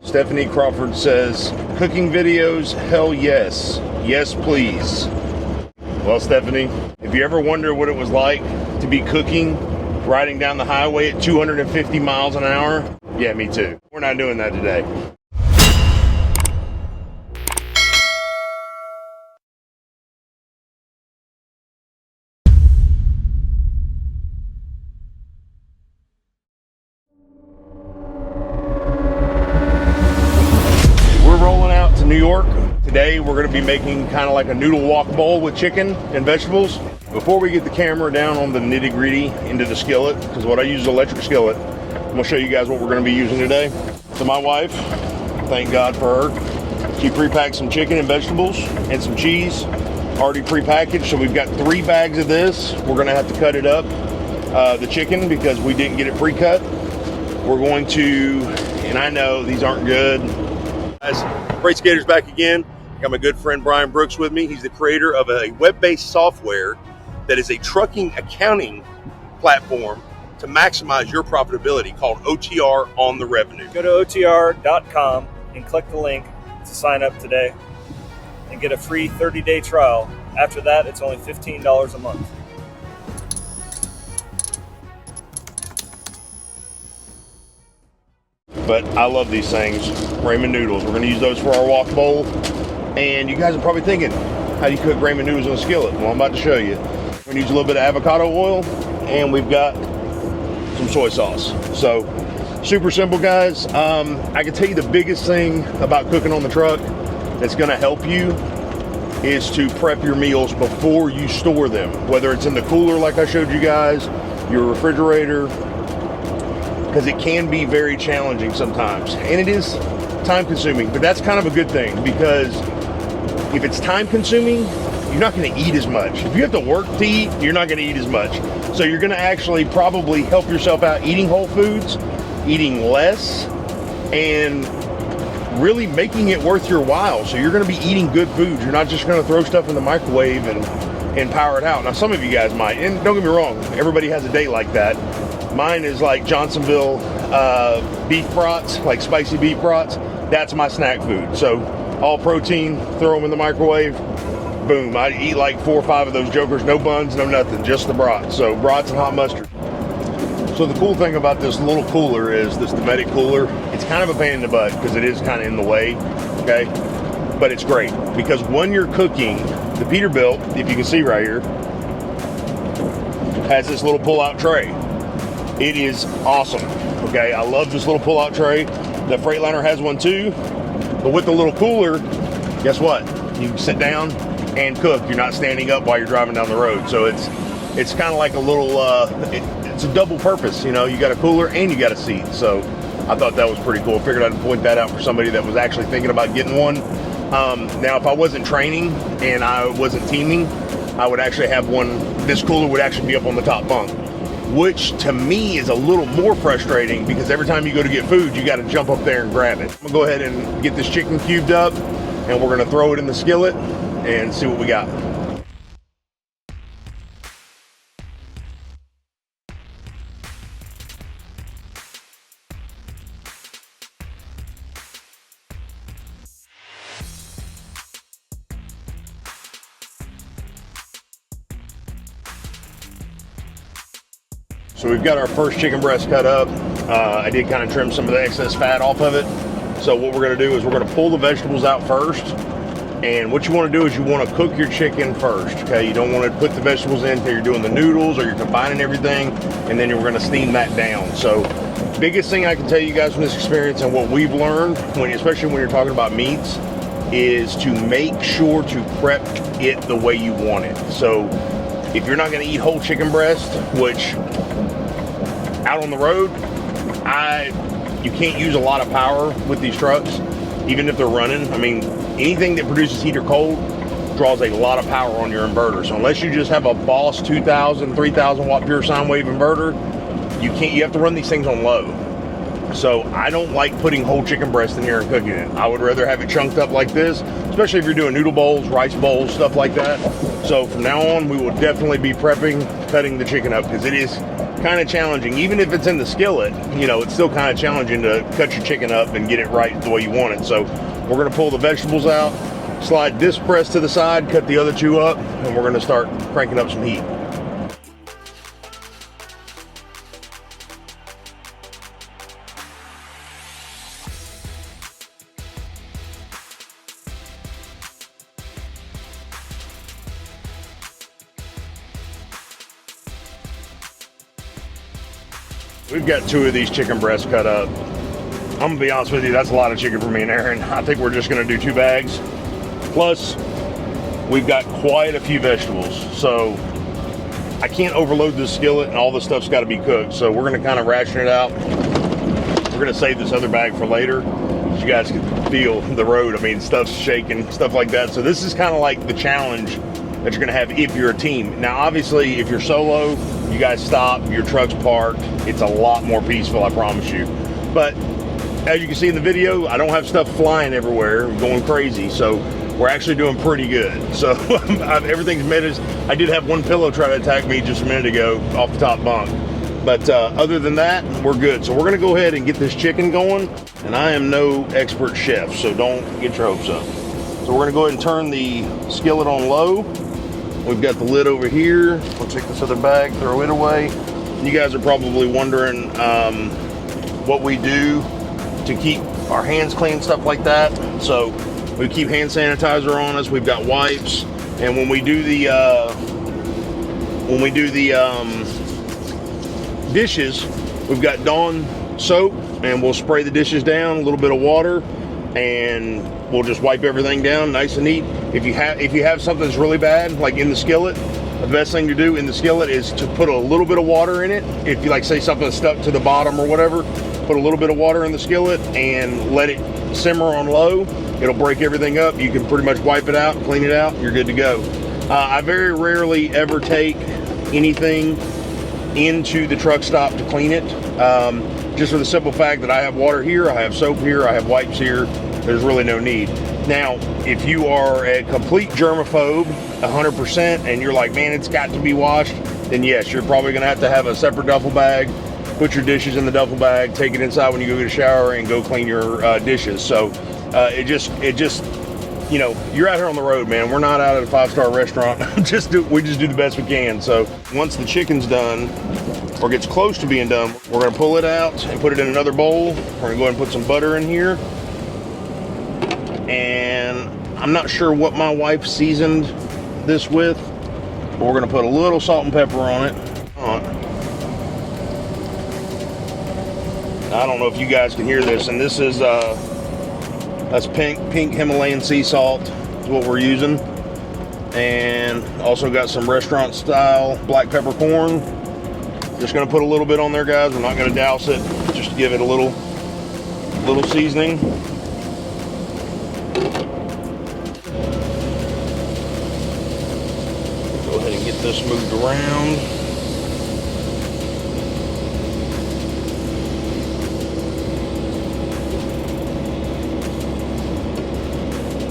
Stephanie Crawford says, cooking videos, hell yes. Yes, please. Well, Stephanie, if you ever wonder what it was like to be cooking, riding down the highway at 250 miles an hour, yeah, me too. We're not doing that today. New York. Today we're going to be making kind of like a noodle wok bowl with chicken and vegetables. Before we get the camera down on the nitty gritty into the skillet, because what I use is electric skillet, I'm going to show you guys what we're going to be using today. So my wife, thank God for her, she pre-packed some chicken and vegetables and some cheese already pre-packaged. So we've got 3 bags of this. We're going to have to cut it up, the chicken, because we didn't get it pre-cut. We're going to, and I know these aren't good, guys, Freight Skater's back again. I got my good friend Brian Brooks with me. He's the creator of a web-based software that is a trucking accounting platform to maximize your profitability called O.T.R on the revenue. Go to OTR.com and click the link to sign up today and get a free 30-day trial. After that, it's only $15 a month. But I love these things, ramen noodles. We're gonna use those for our wok bowl. And you guys are probably thinking, how do you cook ramen noodles in a skillet? Well, I'm about to show you. We're gonna use a little bit of avocado oil, and we've got some soy sauce. So, super simple, guys. I can tell you the biggest thing about cooking on the truck that's gonna help you is to prep your meals before you store them. Whether it's in the cooler like I showed you guys, your refrigerator, because it can be very challenging sometimes, and it is time consuming, but that's kind of a good thing, because if it's time consuming, you're not going to eat as much. If you have to work to eat, you're not going to eat as much. So you're going to actually probably help yourself out eating whole foods, eating less, and really making it worth your while. So you're going to be eating good foods. You're not just going to throw stuff in the microwave and power it out. Now, some of you guys might, and don't get me wrong, everybody has a day like that. Mine is like Johnsonville beef brats, like spicy beef brats. That's my snack food. So all protein, throw them in the microwave, boom. I eat like 4 or 5 of those jokers, no buns, no nothing, just the brats. So brats and hot mustard. So the cool thing about this little cooler is this Dometic cooler. It's kind of a pain in the butt because it is kind of in the way, okay? But it's great because when you're cooking, the Peterbilt, if you can see right here, has this little pull-out tray. It is awesome, okay? I love this little pull-out tray. The Freightliner has one too, but with the little cooler, guess what? You can sit down and cook. You're not standing up while you're driving down the road. So it's kind of like a little, it's a double purpose, you know? You got a cooler and you got a seat. So I thought that was pretty cool. I figured I'd point that out for somebody that was actually thinking about getting one. Now, if I wasn't training and I wasn't teaming, I would actually have one. This cooler would actually be up on the top bunk, which to me is a little more frustrating because every time you go to get food, you got to jump up there and grab it. I'm gonna go ahead and get this chicken cubed up, and we're gonna throw it in the skillet and see what we got. So we've got our first chicken breast cut up. I did kind of trim some of the excess fat off of it. So what we're gonna do is we're gonna pull the vegetables out first. And what you wanna do is you wanna cook your chicken first, okay? You don't wanna put the vegetables in until you're doing the noodles or you're combining everything, and then you're gonna steam that down. So biggest thing I can tell you guys from this experience and what we've learned, especially when you're talking about meats, is to make sure to prep it the way you want it. So if you're not gonna eat whole chicken breast, which out on the road, you can't use a lot of power with these trucks, even if they're running. I mean, anything that produces heat or cold draws a lot of power on your inverter. So unless you just have a Boss 2,000, 3,000 watt pure sine wave inverter, you have to run these things on low. So I don't like putting whole chicken breast in here and cooking it. I would rather have it chunked up like this, especially if you're doing noodle bowls, rice bowls, stuff like that. So from now on, we will definitely be prepping, cutting the chicken up because it is kind of challenging. Even if it's in the skillet, you know, it's still kind of challenging to cut your chicken up and get it right the way you want it. So we're gonna pull the vegetables out, slide this press to the side, cut the other two up, and we're gonna start cranking up some heat. We've got 2 of these chicken breasts cut up. I'm gonna be honest with you, that's a lot of chicken for me and Aaron. I think we're just gonna do 2 bags. Plus, we've got quite a few vegetables. So I can't overload this skillet and all this stuff's gotta be cooked. So we're gonna kind of ration it out. We're gonna save this other bag for later. You guys can feel the road. I mean, stuff's shaking, stuff like that. So this is kind of like the challenge that you're gonna have if you're a team. Now, obviously, if you're solo, you guys stop, your truck's parked. It's a lot more peaceful, I promise you. But as you can see in the video, I don't have stuff flying everywhere, I'm going crazy. So we're actually doing pretty good. So everything's managed. I did have one pillow try to attack me just a minute ago off the top bunk. But other than that, we're good. So we're gonna go ahead and get this chicken going. And I am no expert chef, so don't get your hopes up. So we're gonna go ahead and turn the skillet on low. We've got the lid over here. We'll take this other bag, throw it away. You guys are probably wondering what we do to keep our hands clean, stuff like that. So we keep hand sanitizer on us. We've got wipes, and when we do the dishes, we've got Dawn soap, and we'll spray the dishes down, a little bit of water, and we'll just wipe everything down nice and neat. If you have something that's really bad, like in the skillet, the best thing to do in the skillet is to put a little bit of water in it. If you, like, say something stuck to the bottom or whatever, put a little bit of water in the skillet and let it simmer on low. It'll break everything up. You can pretty much wipe it out, clean it out, you're good to go. I very rarely ever take anything into the truck stop to clean it, just for the simple fact that I have water here, I have soap here, I have wipes here. There's really no need. Now, if you are a complete germaphobe, 100%, and you're like, man, it's got to be washed, then yes, you're probably gonna have to have a separate duffel bag, put your dishes in the duffel bag, take it inside when you go get a shower, and go clean your dishes. So it just, you know, you're out here on the road, man. We're not out at a 5-star restaurant. We just do the best we can. So once the chicken's done, or gets close to being done, we're gonna pull it out and put it in another bowl. We're gonna go ahead and put some butter in here. And I'm not sure what my wife seasoned this with, but we're gonna put a little salt and pepper on it. I don't know if you guys can hear this, and this is that's pink Himalayan sea salt is what we're using, and also got some restaurant style black peppercorn. Just gonna put a little bit on there, guys. I'm not gonna douse it, just to give it a little seasoning. Go ahead and get this moved around.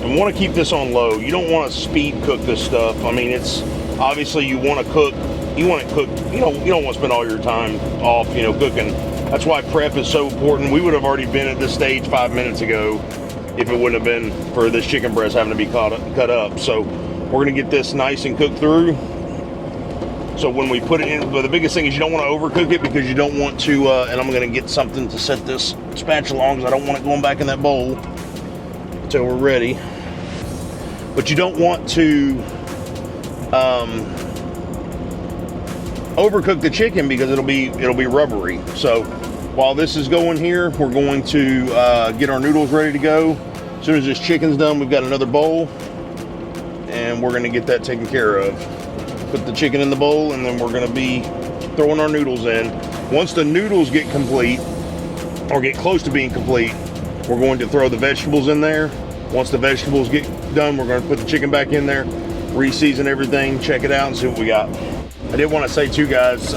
And want to keep this on low. You don't want to speed cook this stuff. I mean, it's obviously you want to cook. You want it cooked. You don't want to spend all your time off, cooking. That's why prep is so important. We would have already been at this stage 5 minutes ago if it wouldn't have been for this chicken breast having to be cut up. So we're gonna get this nice and cooked through. So when we put it in, but the biggest thing is you don't want to overcook it, because you don't want to, and I'm gonna get something to set this spatula on, because I don't want it going back in that bowl until we're ready. But you don't want to overcook the chicken, because it'll be rubbery. So while this is going here, we're going to get our noodles ready to go. As soon as this chicken's done, we've got another bowl, and we're gonna get that taken care of. Put the chicken in the bowl, and then we're gonna be throwing our noodles in. Once the noodles get complete, or get close to being complete, we're going to throw the vegetables in there. Once the vegetables get done, we're gonna put the chicken back in there, re-season everything, check it out, and see what we got. I did want to say too, guys,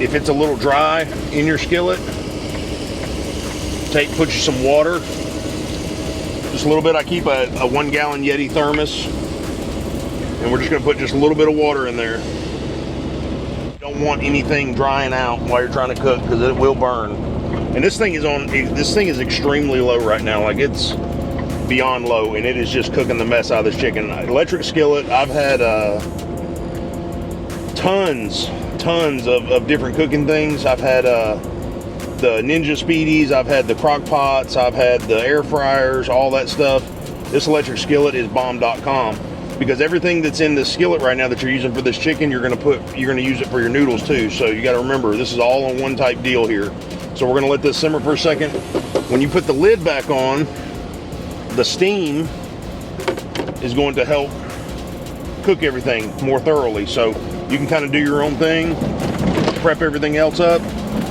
if it's a little dry in your skillet, put you some water, just a little bit. I keep a 1 gallon Yeti thermos, and we're just going to put just a little bit of water in there. Don't want anything drying out while you're trying to cook because it will burn. And this thing is extremely low right now. Like, it's beyond low, and it is just cooking the mess out of this chicken. Electric skillet, I've had tons of different cooking things. I've had the Ninja Speedies, I've had the crock pots, I've had the air fryers, all that stuff. This electric skillet is bomb.com, because everything that's in this skillet right now that you're using for this chicken, you're gonna use it for your noodles too. So you gotta remember, this is all on one type deal here. So we're gonna let this simmer for a second. When you put the lid back on, the steam is going to help cook everything more thoroughly. So you can kind of do your own thing, prep everything else up,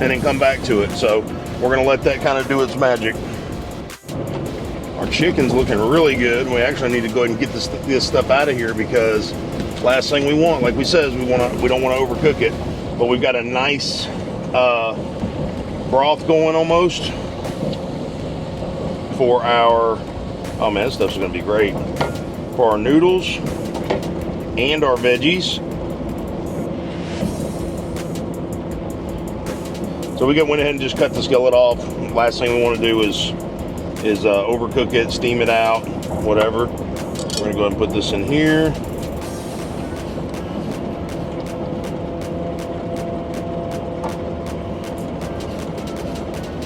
and then come back to it. So we're gonna let that kind of do its magic. Our chicken's looking really good. We actually need to go ahead and get this stuff out of here, because last thing we want, like we said, is we don't want to overcook it. But we've got a nice broth going almost for our, oh man, this stuff's gonna be great, for our noodles and our veggies. So we went ahead and just cut the skillet off. Last thing we want to do is overcook it, steam it out, whatever. We're gonna go ahead and put this in here.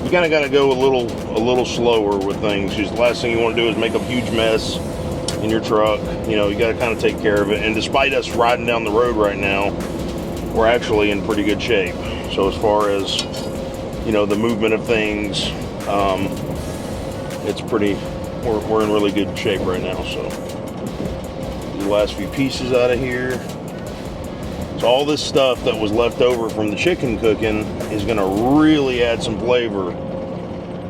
You kind of got to go a little slower with things, because the last thing you want to do is make a huge mess in your truck. You know, you got to kind of take care of it. And despite us riding down the road right now, we're actually in pretty good shape. So as far as, you know, the movement of things, it's pretty, we're in really good shape right now. So the last few pieces out of here. So all this stuff that was left over from the chicken cooking is going to really add some flavor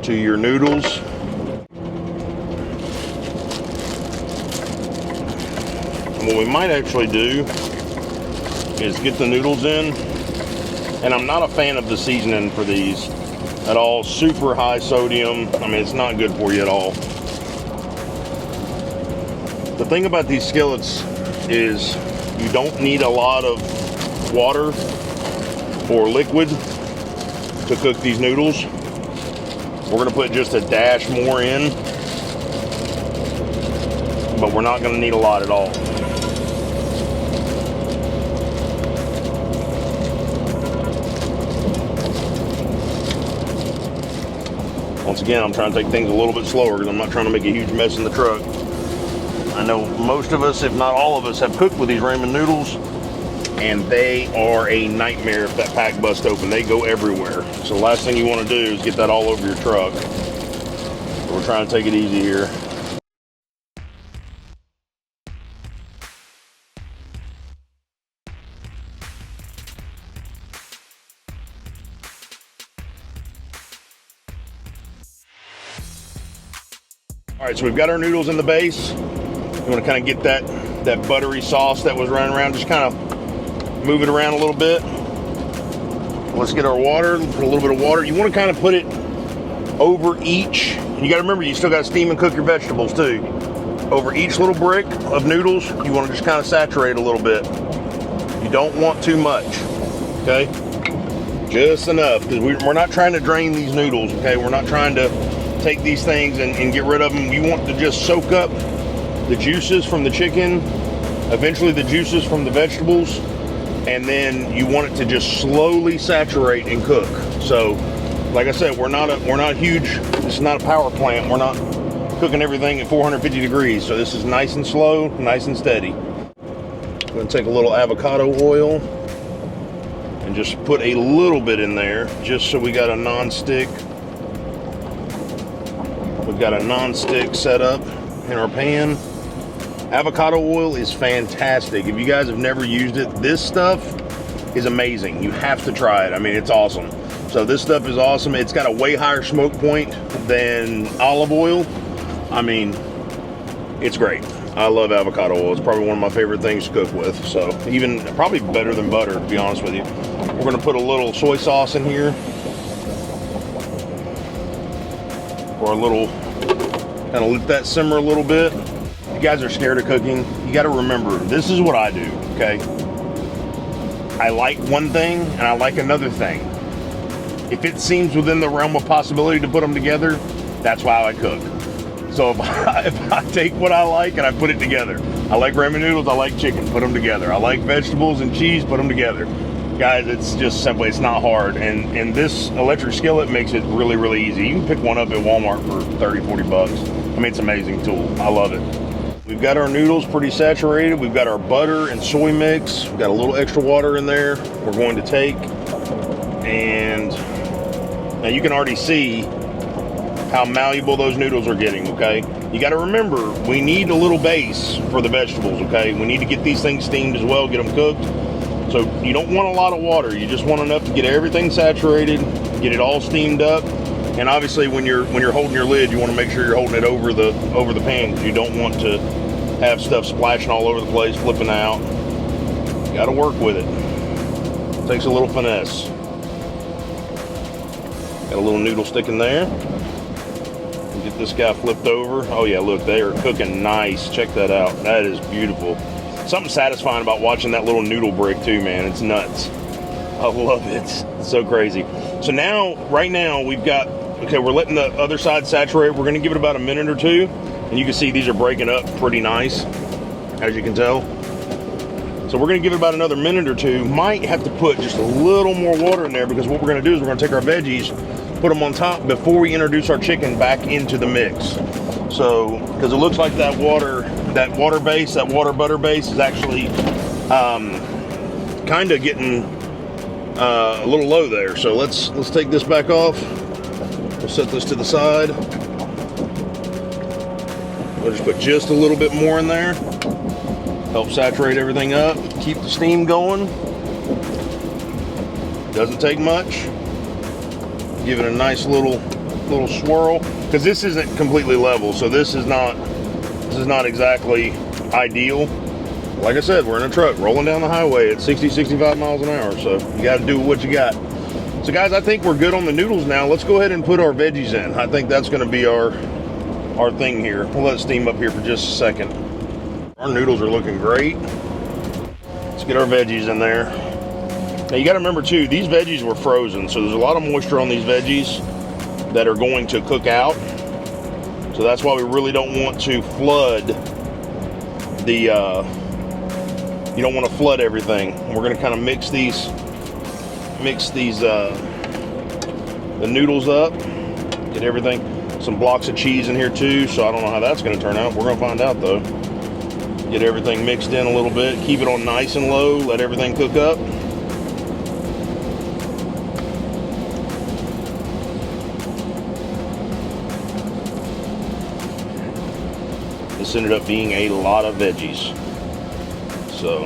to your noodles. And what we might actually do is get the noodles in. And I'm not a fan of the seasoning for these at all. Super high sodium. I mean, it's not good for you at all. The thing about these skillets is you don't need a lot of water or liquid to cook these noodles. We're going to put just a dash more in, but we're not going to need a lot at all. Once again, I'm trying to take things a little bit slower because I'm not trying to make a huge mess in the truck. I know most of us, if not all of us, have cooked with these ramen noodles, and they are a nightmare if that pack busts open. They go everywhere. So the last thing you want to do is get that all over your truck. So we're trying to take it easy here. All right, so we've got our noodles in the base. You want to kind of get that buttery sauce that was running around, just kind of move it around a little bit. Let's get our water, put a little bit of water. You want to kind of put it over each, you got to remember, you still got to steam and cook your vegetables too. Over each little brick of noodles, you want to just kind of saturate a little bit. You don't want too much, okay? Just enough, because we're not trying to drain these noodles, okay? We're not trying to take these things and get rid of them. You want to just soak up the juices from the chicken, eventually the juices from the vegetables, and then you want it to just slowly saturate and cook. So, like I said, we're not huge. This is not a power plant. We're not cooking everything at 450 degrees. So this is nice and slow, nice and steady. I'm going to take a little avocado oil and just put a little bit in there, just so we got a non-stick. We've got a non-stick set up in our pan. Avocado oil is fantastic. If you guys have never used it, this stuff is amazing. You have to try it. I mean, it's awesome. So this stuff is awesome. It's got a way higher smoke point than olive oil. I mean, it's great. I love avocado oil. It's probably one of my favorite things to cook with. So even probably better than butter, to be honest with you. We're going to put a little soy sauce in here. Or a little, kind of let that simmer a little bit. If you guys are scared of cooking, you got to remember, this is what I do, okay? I like one thing and I like another thing. If it seems within the realm of possibility to put them together, that's why I cook. So if I take what I like and I put it together, I like ramen noodles, I like chicken, put them together. I like vegetables and cheese, put them together. Guys, it's just simple, it's not hard. And this electric skillet makes it really, really easy. You can pick one up at Walmart for 30, 40 bucks. I mean, it's an amazing tool. I love it. We've got our noodles pretty saturated. We've got our butter and soy mix. We've got a little extra water in there we're going to take. And now you can already see how malleable those noodles are getting, okay? You got to remember, we need a little base for the vegetables, okay? We need to get these things steamed as well, get them cooked. So you don't want a lot of water. You just want enough to get everything saturated, get it all steamed up. And obviously, when you're holding your lid, you want to make sure you're holding it over the pan, because you don't want to have stuff splashing all over the place, flipping out. You got to work with it. Takes a little finesse. Got a little noodle stick in there. Get this guy flipped over. Oh yeah, look, they are cooking nice. Check that out. That is beautiful. Something satisfying about watching that little noodle brick too, man. It's nuts. I love it. It's so crazy. So now, right now, we've got, okay, we're letting the other side saturate. We're gonna give it about a minute or two. And you can see these are breaking up pretty nice, as you can tell. So we're gonna give it about another minute or two. Might have to put just a little more water in there, because what we're gonna do is we're gonna take our veggies, put them on top before we introduce our chicken back into the mix. So, because it looks like that water butter base is actually kind of getting a little low there. So let's take this back off. We'll set this to the side. We'll just put just a little bit more in there. Help saturate everything up. Keep the steam going. Doesn't take much. Give it a nice little swirl, because this isn't completely level, so this is not exactly ideal. Like I said, we're in a truck rolling down the highway at 60, 65 miles an hour, so you got to do what you got. So guys, I think we're good on the noodles now. Let's go ahead and put our veggies in. I think that's going to be our thing here. We'll let it steam up here for just a second. Our noodles are looking great. Let's get our veggies in there. Now you got to remember too, these veggies were frozen, so there's a lot of moisture on these veggies that are going to cook out. So that's why we really don't want to flood the, you don't want to flood everything. We're going to kind of mix these, the noodles up, get everything, some blocks of cheese in here too, so I don't know how that's going to turn out. We're going to find out though. Get everything mixed in a little bit, keep it on nice and low, let everything cook up. This ended up being a lot of veggies. So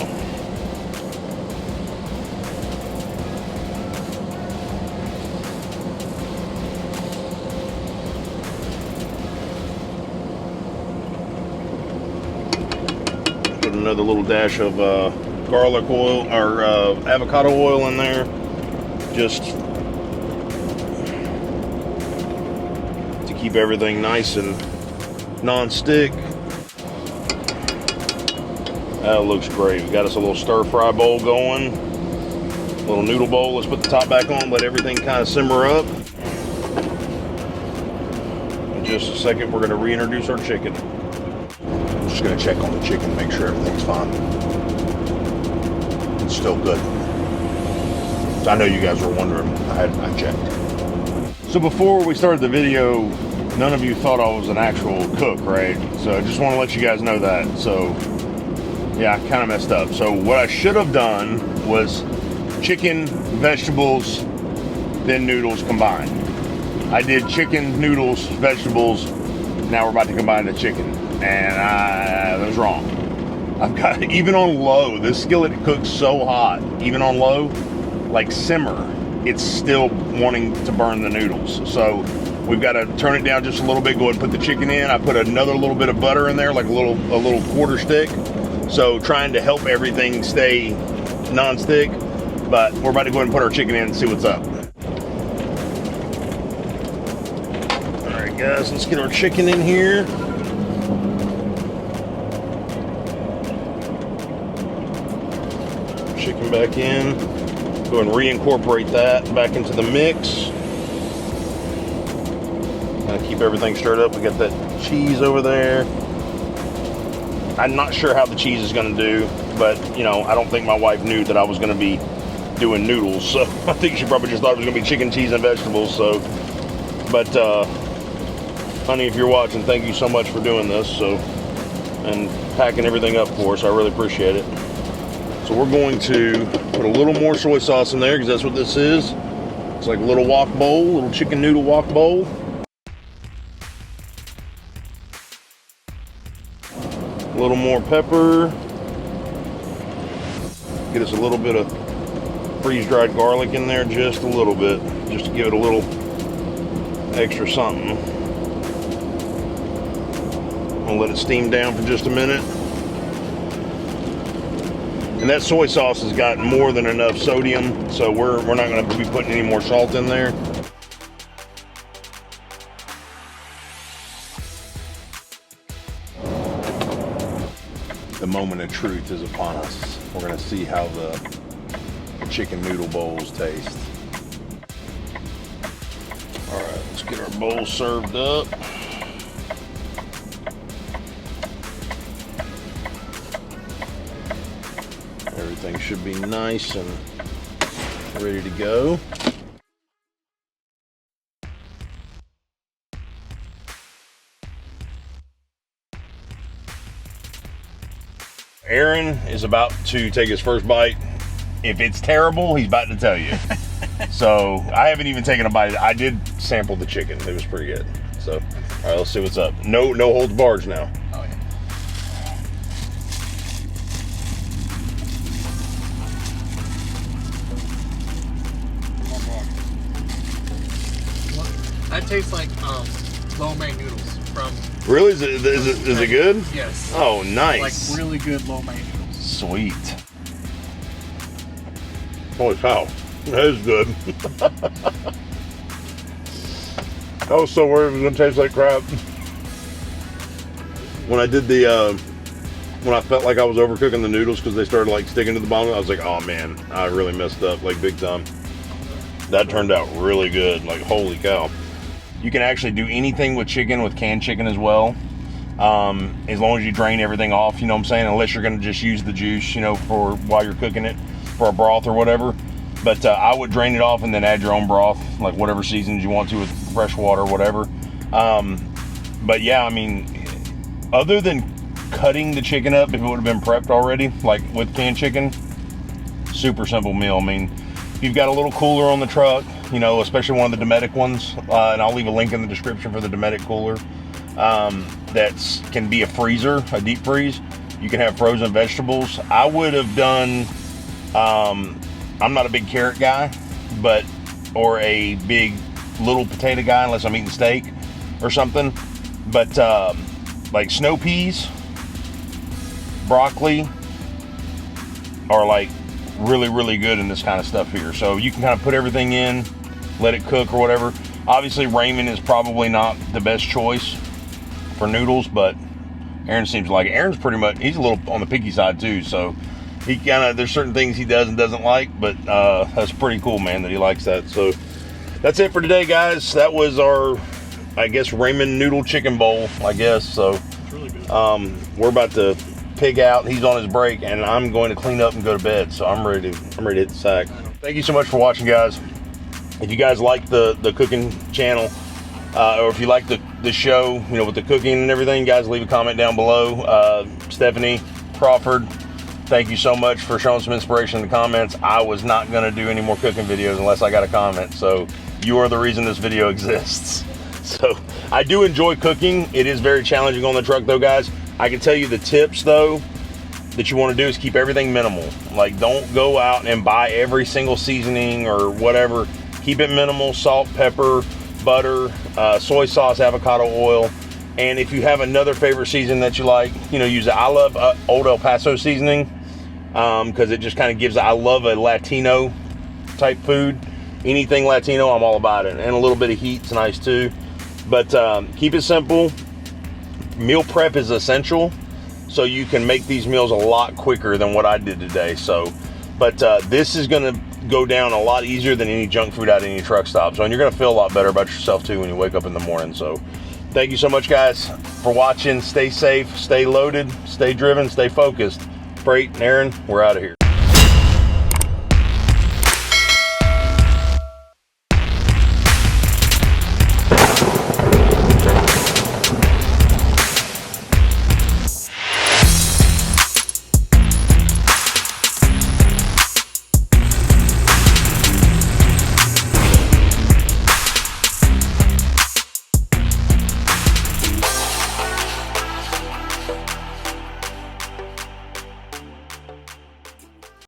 put another little dash of garlic oil or avocado oil in there, just to keep everything nice and non-stick. That looks great. We got us a little stir fry bowl going, a little noodle bowl. Let's put the top back on, let everything kind of simmer up. In just a second, we're going to reintroduce our chicken. I'm just going to check on the chicken, make sure everything's fine. It's still good. I know you guys were wondering. I checked. So before we started the video, none of you thought I was an actual cook, right? So I just want to let you guys know that. So yeah, I kind of messed up. So what I should have done was chicken, vegetables, then noodles combined. I did chicken, noodles, vegetables. Now we're about to combine the chicken, and that was wrong. I've got, even on low, this skillet cooks so hot, even on low, like simmer, it's still wanting to burn the noodles. So we've got to turn it down just a little bit, go ahead and put the chicken in. I put another little bit of butter in there, like a little quarter stick. So trying to help everything stay non-stick, but we're about to go ahead and put our chicken in and see what's up. All right, guys, let's get our chicken in here. Chicken chicken back in. Go and reincorporate that back into the mix. Gonna keep everything stirred up. We got that cheese over there. I'm not sure how the cheese is gonna do, but you know, I don't think my wife knew that I was gonna be doing noodles, so I think she probably just thought it was gonna be chicken, cheese, and vegetables. So, but honey, if you're watching, thank you so much for doing this. So, and packing everything up for us, I really appreciate it. So we're going to put a little more soy sauce in there because that's what this is. It's like a little wok bowl, little chicken noodle wok bowl. A little more pepper. Get us a little bit of freeze-dried garlic in there, just a little bit, just to give it a little extra something. I'll let it steam down for just a minute. And that soy sauce has got more than enough sodium, so we're not going to be putting any more salt in there. The moment of truth is upon us. We're going to see how the chicken noodle bowls taste. All right, let's get our bowl served up. Everything should be nice and ready to go. Aaron is about to take his first bite. If it's terrible, he's about to tell you. So I haven't even taken a bite. I did sample the chicken. It was pretty good. So, all right, let's see what's up. No holds barred now. Oh, yeah. That tastes like lo mein noodles from. Really? Is it good? Yes. Oh, nice. Like really good lo mein noodles. Sweet. Holy cow. That is good. I was so worried it was going to taste like crap. When I did when I felt like I was overcooking the noodles because they started like sticking to the bottom, I was like, oh man, I really messed up, like big time. That turned out really good, like holy cow. You can actually do anything with chicken, with canned chicken as well. As long as you drain everything off, you know what I'm saying? Unless you're going to just use the juice, you know, for while you're cooking it for a broth or whatever. But I would drain it off and then add your own broth, like whatever seasons you want to with fresh water, whatever. But yeah, I mean, other than cutting the chicken up, if it would have been prepped already, like with canned chicken, super simple meal. I mean, you've got a little cooler on the truck, you know, especially one of the Dometic ones, and I'll leave a link in the description for the Dometic cooler. That can be a freezer, a deep freeze. You can have frozen vegetables. I would have done, I'm not a big carrot guy, or a big little potato guy unless I'm eating steak or something. But like snow peas, broccoli are like really, really good in this kind of stuff here. So you can kind of put everything in, let it cook or whatever. Obviously ramen is probably not the best choice for noodles, but Aaron seems like it. Aaron's pretty much, he's a little on the picky side too, so he kind of, there's certain things he does and doesn't like, but that's pretty cool, man, that he likes that. So that's it for today, guys. That was our, I guess, ramen noodle chicken bowl, I guess. So It's really good. we're about to pig out. He's on his break, and I'm going to clean up and go to bed. So I'm ready to hit the sack. Thank you so much for watching, guys. If you guys like the cooking channel, or if you like the show, you know, with the cooking and everything, guys, leave a comment down below. Stephanie Crawford, thank you so much for showing some inspiration in the comments. I was not going to do any more cooking videos unless I got a comment, so you are the reason this video exists. So I do enjoy cooking. It is very challenging on the truck though, guys. I can tell you the tips though that you want to do is keep everything minimal. Like, don't go out and buy every single seasoning or whatever. Keep it minimal: salt, pepper, butter, soy sauce, avocado oil. And if you have another favorite seasoning that you like, you know, use it. I love Old El Paso seasoning because it just kind of gives, I love a Latino type food. Anything Latino, I'm all about it. And a little bit of heat's nice too. But keep it simple. Meal prep is essential, so you can make these meals a lot quicker than what I did today. So But this is going to go down a lot easier than any junk food at any truck stop. So, and you're going to feel a lot better about yourself too when you wake up in the morning. So thank you so much, guys, for watching. Stay safe, stay loaded, stay driven, stay focused. Fr8 and Aaron, we're out of here.